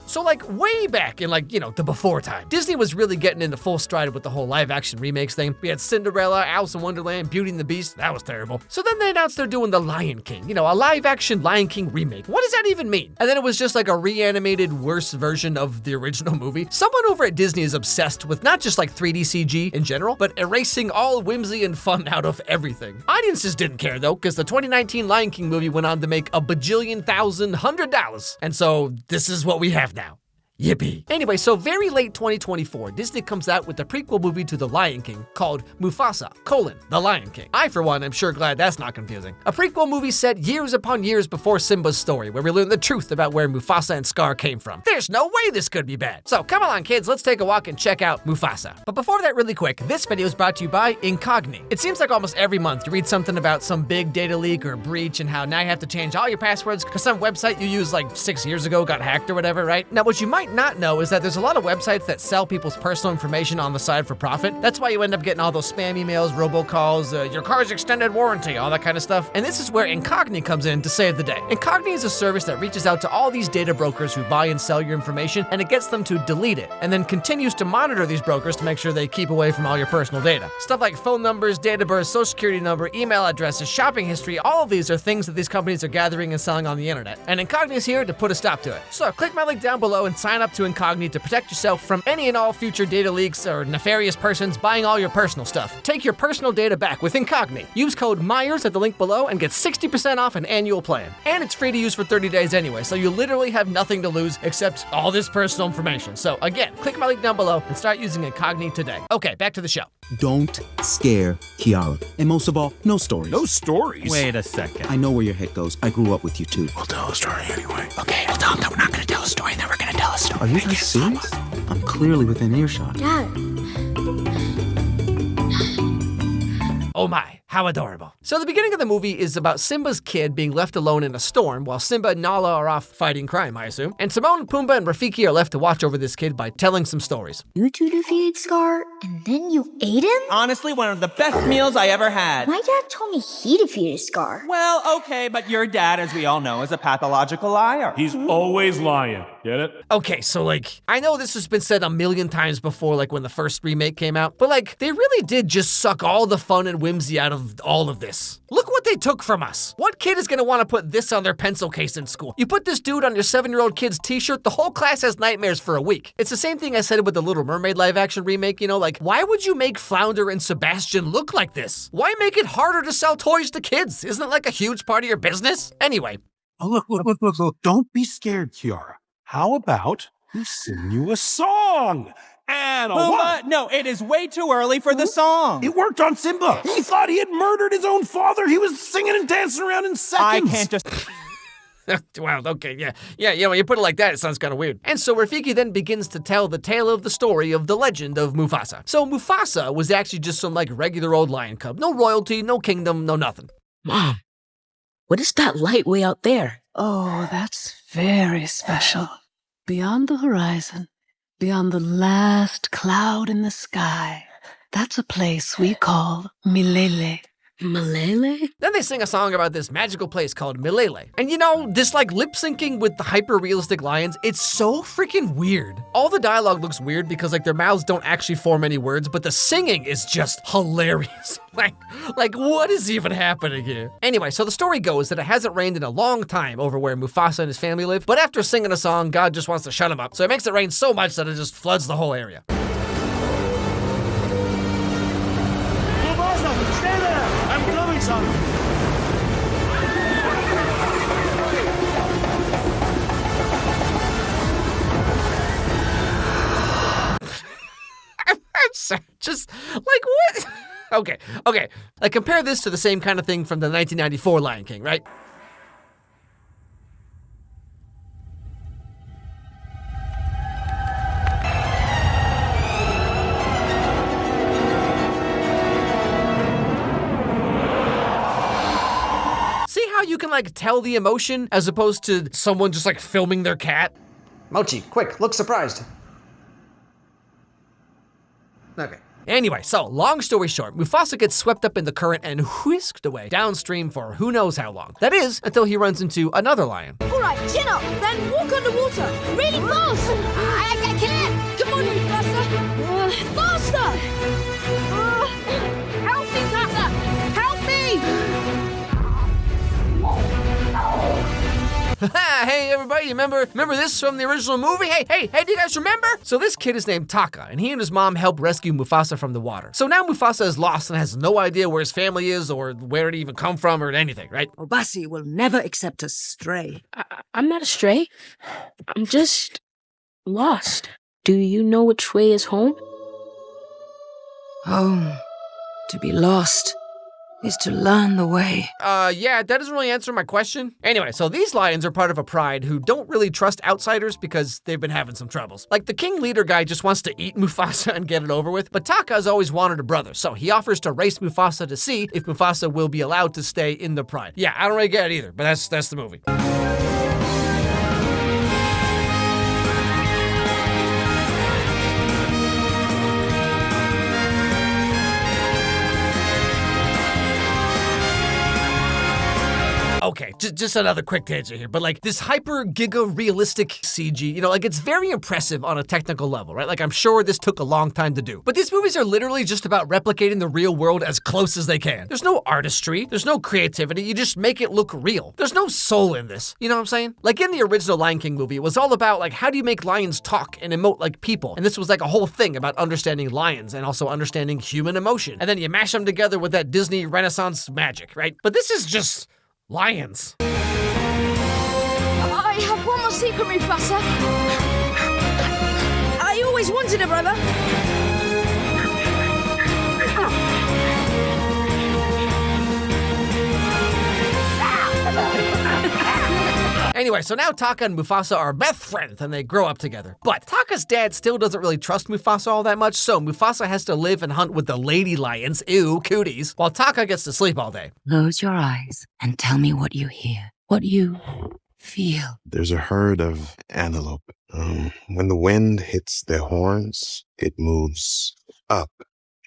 So like way back in like, the before time, Disney was really getting into full stride with the whole live action remakes thing. We had Cinderella, Alice in Wonderland, Beauty and the Beast. That was terrible. So then they announced they're doing The Lion King, a live action Lion King remake. What does that even mean? And then it was just like a reanimated worse version of the original movie. Someone over at Disney is obsessed with not just like 3D CG in general, but erasing all whimsy and fun out of everything. Audiences didn't care though, because the 2019 Lion King movie went on to make $1,000,000,000. And so this is what we have now. Yippee. Anyway, so very late 2024, Disney comes out with the prequel movie to The Lion King called Mufasa, The Lion King. I, for one, am sure glad that's not confusing. A prequel movie set years upon years before Simba's story, where we learn the truth about where Mufasa and Scar came from. There's no way this could be bad. So come along, kids, let's take a walk and check out Mufasa. But before that, really quick, this video is brought to you by Incogni. It seems like almost every month you read something about some big data leak or breach and how now you have to change all your passwords because some website you used like 6 years ago got hacked or whatever, right? Now, what you might not know is that there's a lot of websites that sell people's personal information on the side for profit. That's why you end up getting all those spam emails, robocalls, your car's extended warranty, all that kind of stuff. And this is where Incogni comes in to save the day. Incogni is a service that reaches out to all these data brokers who buy and sell your information, and it gets them to delete it, and then continues to monitor these brokers to make sure they keep away from all your personal data. Stuff like phone numbers, date of birth, social security number, email addresses, shopping history, all of these are things that these companies are gathering and selling on the internet. And Incogni is here to put a stop to it. So click my link down below and sign up to Incogni to protect yourself from any and all future data leaks or nefarious persons buying all your personal stuff. Take your personal data back with Incogni. Use code Meyers at the link below and get 60% off an annual plan. And it's free to use for 30 days anyway, so you literally have nothing to lose except all this personal information. So again, click my link down below and start using Incogni today. Okay, back to the show. Don't scare Kiara. And most of all, no stories. No stories? Wait a second. I know where your head goes. I grew up with you too. We'll tell a story anyway. Okay, we'll tell him that we're not gonna tell a story, and then we're gonna tell a story. Are you guys serious? I'm clearly within earshot. Dad. Oh my, how adorable. So the beginning of the movie is about Simba's kid being left alone in a storm while Simba and Nala are off fighting crime, I assume. And Timon, Pumbaa, and Rafiki are left to watch over this kid by telling some stories. You two defeated Scar, and then you ate him? Honestly, one of the best meals I ever had. My dad told me he defeated Scar. Well, okay, but your dad, as we all know, is a pathological liar. He's always lying. Get it? Okay, so like, I know this has been said a million times before, like when the first remake came out, but like, they really did just suck all the fun and whimsy out of all of this. Look what they took from us. What kid is gonna wanna put this on their pencil case in school? You put this dude on your 7-year-old kid's t-shirt, the whole class has nightmares for a week. It's the same thing I said with the Little Mermaid live action remake, like, why would you make Flounder and Sebastian look like this? Why make it harder to sell toys to kids? Isn't it like a huge part of your business? Anyway. Oh, look. Don't be scared, Kiara. How about we sing you a song? And a what? No, it is way too early for the song. It worked on Simba. He thought he had murdered his own father. He was singing and dancing around in seconds. I can't just... Wow, okay, yeah, when you put it like that, it sounds kind of weird. And so Rafiki then begins to tell the tale of the story of the legend of Mufasa. So Mufasa was actually just some like regular old lion cub. No royalty, no kingdom, no nothing. Mom, what is that light way out there? Oh, that's very special. Beyond the horizon, beyond the last cloud in the sky, that's a place we call Milele. Malele? Then they sing a song about this magical place called Milele. And this like lip syncing with the hyper-realistic lions, it's so freaking weird. All the dialogue looks weird because like their mouths don't actually form any words, but the singing is just hilarious. like what is even happening here? Anyway, so the story goes that it hasn't rained in a long time over where Mufasa and his family live, but after singing a song, God just wants to shut him up. So it makes it rain so much that it just floods the whole area. Just like what? Okay. Like compare this to the same kind of thing from the 1994 Lion King, right? See how you can like tell the emotion as opposed to someone just like filming their cat? Mochi, quick, look surprised. Okay. Anyway, so long story short, Mufasa gets swept up in the current and whisked away downstream for who knows how long. That is, until he runs into another lion. All right, chin up, then walk underwater! Really fast! I can't! Come on, Mufasa! Faster! Help me, Taka! Help me! Hey everybody, remember this from the original movie? Hey, do you guys remember? So this kid is named Taka, and he and his mom help rescue Mufasa from the water. So now Mufasa is lost and has no idea where his family is or where it even come from or anything, right? Obasi will never accept a stray. I'm not a stray. I'm just lost. Do you know which way is home? Home. To be lost is to learn the way. Yeah, that doesn't really answer my question. Anyway, so these lions are part of a pride who don't really trust outsiders because they've been having some troubles. Like, the king leader guy just wants to eat Mufasa and get it over with, but Taka has always wanted a brother, so he offers to race Mufasa to see if Mufasa will be allowed to stay in the pride. Yeah, I don't really get it either, but that's the movie. Okay, just another quick tangent here, but like this hyper giga realistic CG, like it's very impressive on a technical level, right? Like I'm sure this took a long time to do. But these movies are literally just about replicating the real world as close as they can. There's no artistry, there's no creativity, you just make it look real. There's no soul in this, you know what I'm saying? Like in the original Lion King movie, it was all about like how do you make lions talk and emote like people? And this was like a whole thing about understanding lions and also understanding human emotion. And then you mash them together with that Disney Renaissance magic, right? But this is just lions. I have one more secret, Mufasa. I always wanted a brother. Anyway, so now Taka and Mufasa are best friends and they grow up together. But Taka's dad still doesn't really trust Mufasa all that much, so Mufasa has to live and hunt with the lady lions, ew, cooties, while Taka gets to sleep all day. Close your eyes and tell me what you hear, what you feel. There's a herd of antelope. When the wind hits their horns, it moves up.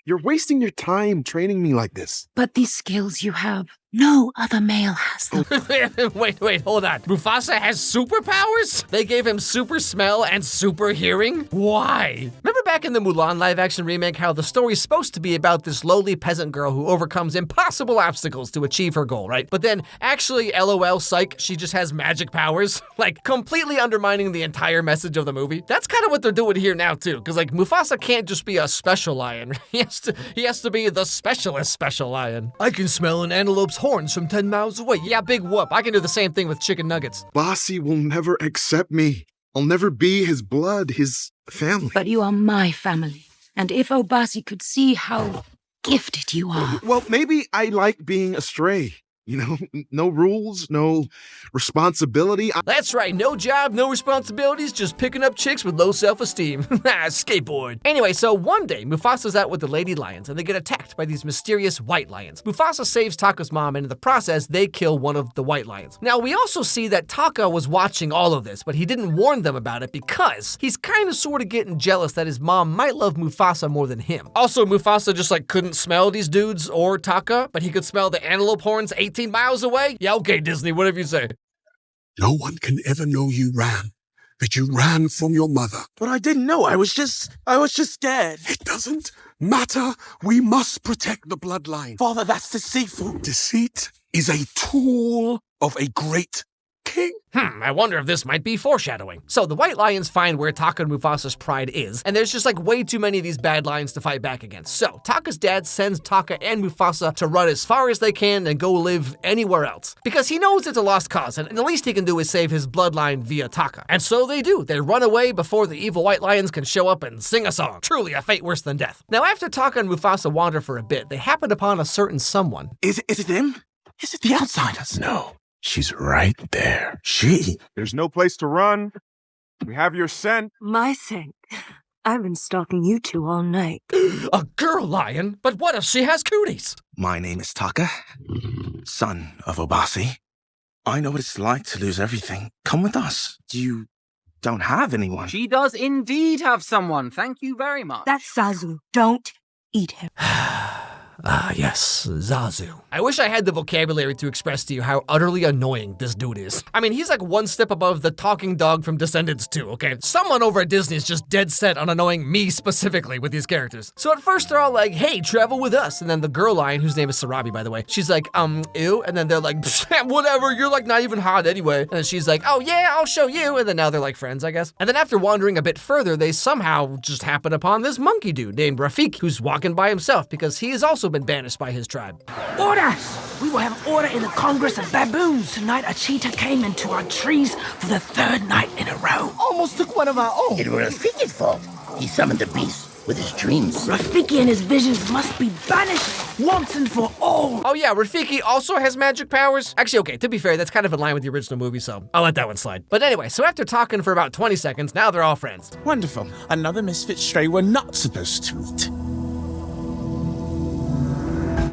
You're wasting your time training me like this. But these skills you have, no other male has them. Wait, hold on. Mufasa has superpowers? They gave him super smell and super hearing? Why? Remember back in the Mulan live-action remake how the story's supposed to be about this lowly peasant girl who overcomes impossible obstacles to achieve her goal, right? But then, actually, LOL, psych, she just has magic powers, like completely undermining the entire message of the movie. That's kind of what they're doing here now, too, because like Mufasa can't just be a special lion. He has to be the specialist special lion. I can smell an antelope's horns from 10 miles away. Yeah, big whoop. I can do the same thing with chicken nuggets. Bossy will never accept me. I'll never be his blood, his family. But you are my family. And if Obasi could see how gifted you are. Well, maybe I like being a stray. No rules, no responsibility. That's right, no job, no responsibilities, just picking up chicks with low self-esteem. Skateboard. Anyway, so one day, Mufasa's out with the lady lions, and they get attacked by these mysterious white lions. Mufasa saves Taka's mom, and in the process, they kill one of the white lions. Now, we also see that Taka was watching all of this, but he didn't warn them about it because he's kind of sort of getting jealous that his mom might love Mufasa more than him. Also, Mufasa just couldn't smell these dudes or Taka, but he could smell the antelope horns 18 miles away? Yeah, okay, Disney, whatever you say. No one can ever know you ran, that you ran from your mother. But I didn't know. I was just scared. It doesn't matter. We must protect the bloodline. Father, that's deceitful. Deceit is a tool of a great king. I wonder if this might be foreshadowing. So the white lions find where Taka and Mufasa's pride is, and there's just way too many of these bad lions to fight back against. So Taka's dad sends Taka and Mufasa to run as far as they can and go live anywhere else. Because he knows it's a lost cause, and the least he can do is save his bloodline via Taka. And so they do. They run away before the evil white lions can show up and sing a song. Truly a fate worse than death. Now after Taka and Mufasa wander for a bit, they happen upon a certain someone. Is it them? Is it the outsiders? No. She's right there. There's no place to run. We have your scent. My scent. I've been stalking you two all night. A girl lion? But what if she has cooties? My name is Taka, son of Obasi. I know what it's like to lose everything. Come with us. You don't have anyone. She does indeed have someone. Thank you very much. That's Zazu. Don't eat him. Ah, yes, Zazu. I wish I had the vocabulary to express to you how utterly annoying this dude is. I mean, he's like one step above the talking dog from Descendants 2, okay? Someone over at Disney is just dead set on annoying me specifically with these characters. So at first they're all like, hey, travel with us. And then the girl lion, whose name is Sarabi, by the way, she's like, ew. And then they're like, whatever, you're like not even hot anyway. And then she's like, oh yeah, I'll show you. And then now they're like friends, I guess. And then after wandering a bit further, they somehow just happen upon this monkey dude named Rafiki, who's walking by himself because he has also been banished by his tribe. Order! We will have order in the Congress of Baboons. Tonight a cheetah came into our trees for the third night in a row. Almost took one of our own. It was Rafiki's fault. He summoned the beast with his dreams. Rafiki and his visions must be banished once and for all. Oh yeah, Rafiki also has magic powers? Actually, okay, to be fair, that's kind of in line with the original movie, so I'll let that one slide. But anyway, so after talking for about 20 seconds, now they're all friends. Wonderful. Another misfit stray we're not supposed to eat.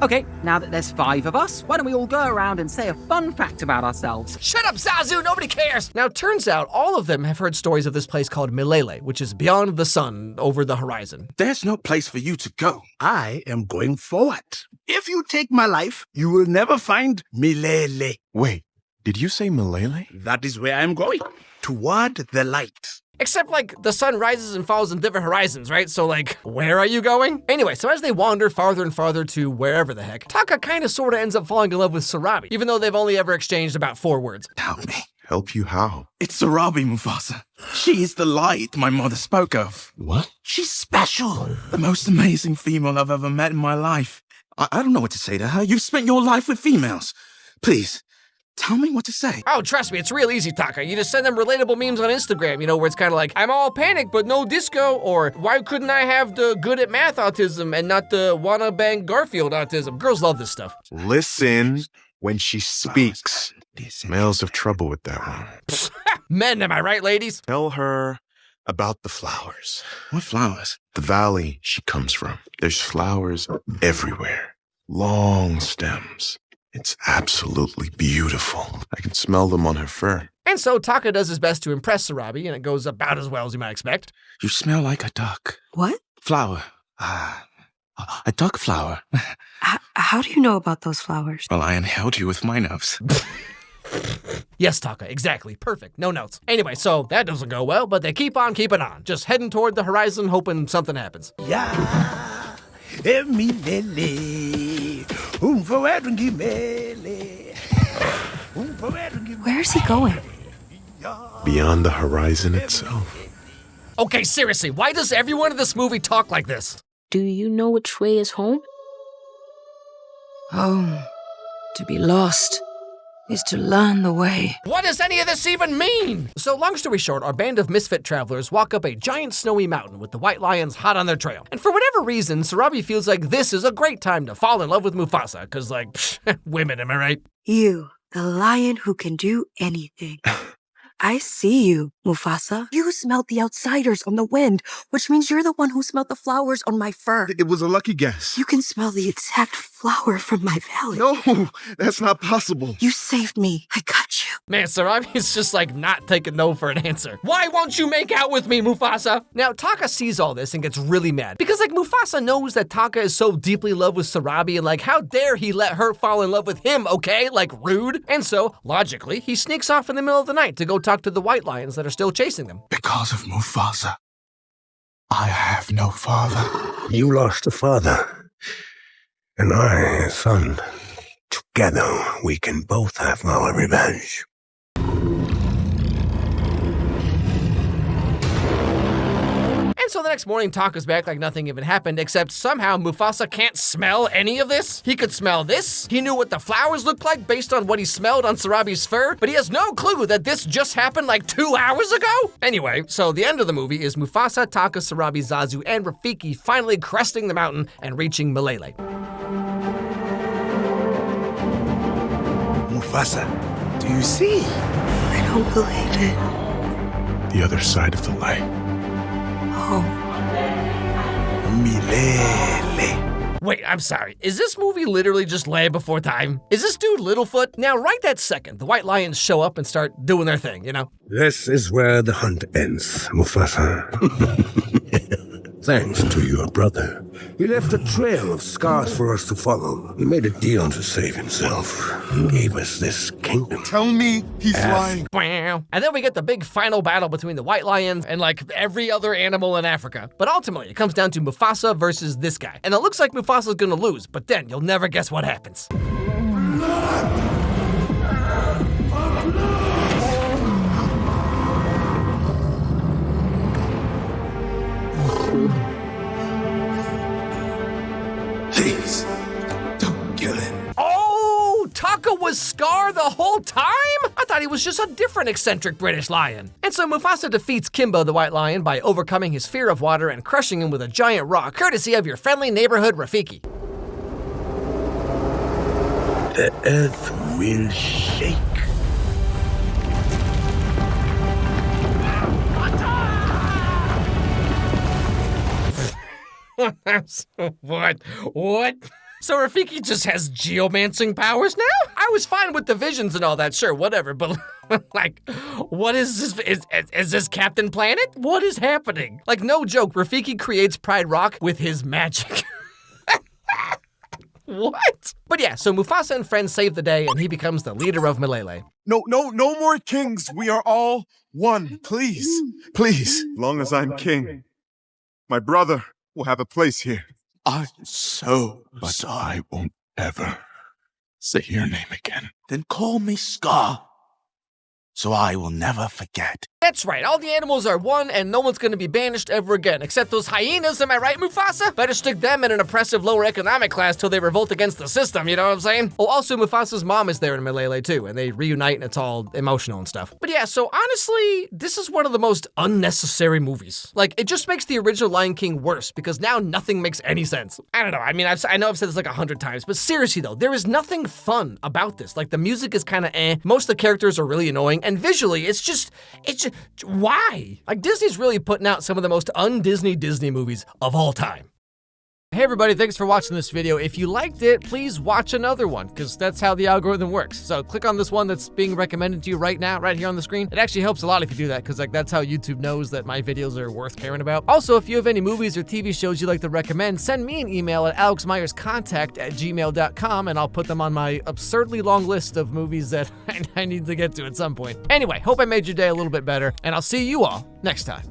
Okay, now that there's 5 of us, why don't we all go around and say a fun fact about ourselves? Shut up, Zazu! Nobody cares! Now, turns out all of them have heard stories of this place called Milele, which is beyond the sun, over the horizon. There's no place for you to go. I am going forward. If you take my life, you will never find Milele. Wait, did you say Milele? That is where I'm going. Toward the light. Except, like, the sun rises and falls in different horizons, right? So, like, where are you going? Anyway, so as they wander farther and farther to wherever the heck, Taka kinda sorta ends up falling in love with Sarabi, even though they've only ever exchanged about 4 words. Help me. Help you how? It's Sarabi, Mufasa. She is the light my mother spoke of. What? She's special. The most amazing female I've ever met in my life. I don't know what to say to her. You've spent your life with females. Please, tell me what to say. Oh, trust me, it's real easy, Taka. You just send them relatable memes on Instagram, you know, where it's kind of like, I'm all panicked, but no disco, or why couldn't I have the good at math autism and not the wanna bang Garfield autism? Girls love this stuff. Listen when she speaks. Males have trouble with that one. Men, am I right, ladies? Tell her about the flowers. What flowers? The valley she comes from. There's flowers everywhere. Long stems. It's absolutely beautiful. I can smell them on her fur. And so Taka does his best to impress Sarabi, and it goes about as well as you might expect. You smell like a duck. What? Flower. A duck flower. How do you know about those flowers? Well, I inhaled you with my nose. Yes, Taka, exactly. Perfect. No notes. Anyway, so that doesn't go well, but they keep on keeping on. Just heading toward the horizon, hoping something happens. Yeah, Where is he going? Beyond the horizon itself. Okay, seriously, why does everyone in this movie talk like this? Do you know which way is home? Home. To be lost is to learn the way. What does any of this even mean? So long story short, our band of misfit travelers walk up a giant snowy mountain with the white lions hot on their trail. And for whatever reason, Sarabi feels like this is a great time to fall in love with Mufasa, cause like, women, am I right? You, the lion who can do anything. I see you, Mufasa. You smelled the outsiders on the wind, which means you're the one who smelled the flowers on my fur. It was a lucky guess. You can smell the exact flower from my valley. No, that's not possible. You saved me. I got you. Man, Sarabi's just like not taking no for an answer. Why won't you make out with me, Mufasa? Now, Taka sees all this and gets really mad because like Mufasa knows that Taka is so deeply in love with Sarabi and like how dare he let her fall in love with him, okay? Like rude. And so, logically, he sneaks off in the middle of the night to go talk to the white lions that are still chasing them. Because of Mufasa, I have no father. You lost a father, and I a son. Together, we can both have our revenge. And so the next morning, Taka's back like nothing even happened, except somehow Mufasa can't smell any of this. He could smell this. He knew what the flowers looked like based on what he smelled on Sarabi's fur, but he has no clue that this just happened like 2 hours ago. Anyway, so the end of the movie is Mufasa, Taka, Sarabi, Zazu, and Rafiki finally cresting the mountain and reaching Milele. Mufasa, do you see? I don't believe it. The other side of the light. Oh. Milele. Wait, I'm sorry. Is this movie literally just Land Before Time? Is this dude Littlefoot? Now, right that second, the white lions show up and start doing their thing, you know? This is where the hunt ends, Mufasa. thanks to your brother. He left a trail of scars for us to follow. He made a deal to save himself. He gave us this kingdom. Tell me he's lying. And then we get the big final battle between the white lions and like every other animal in Africa. But ultimately, it comes down to Mufasa versus this guy. And it looks like Mufasa's gonna lose, but then you'll never guess what happens. Please, don't kill him. Oh, Taka was Scar the whole time? I thought he was just a different eccentric British lion. And so Mufasa defeats Kimbo the white lion by overcoming his fear of water and crushing him with a giant rock, courtesy of your friendly neighborhood Rafiki. The earth will shake. What? So Rafiki just has geomancing powers now? I was fine with the visions and all that, sure, whatever, but like, what is this? Is this Captain Planet? What is happening? Like, no joke, Rafiki creates Pride Rock with his magic. What? But yeah, so Mufasa and friends save the day and he becomes the leader of Malele. No more kings. We are all one. Please. Please. As long as I'm king, my brother will have a place here. I'm so sorry. I won't ever say your name again. Then call me Scar, so I will never forget. That's right, all the animals are one and no one's gonna be banished ever again, except those hyenas, am I right, Mufasa? Better stick them in an oppressive lower economic class till they revolt against the system, you know what I'm saying? Oh, also Mufasa's mom is there in Malele too, and they reunite and it's all emotional and stuff. But yeah, so honestly, this is one of the most unnecessary movies. Like, it just makes the original Lion King worse, because now nothing makes any sense. I don't know, I mean, I know I've said this like 100 times, but seriously though, there is nothing fun about this. Like, the music is kinda most of the characters are really annoying, and visually, it's just, why? Like, Disney's really putting out some of the most un-Disney Disney movies of all time. Hey everybody, thanks for watching this video. If you liked it, please watch another one, because that's how the algorithm works. So click on this one that's being recommended to you right now, right here on the screen. It actually helps a lot if you do that, because like that's how YouTube knows that my videos are worth caring about. Also, if you have any movies or TV shows you'd like to recommend, send me an email at alexmeyerscontact@gmail.com and I'll put them on my absurdly long list of movies that I need to get to at some point. Anyway, hope I made your day a little bit better, and I'll see you all next time.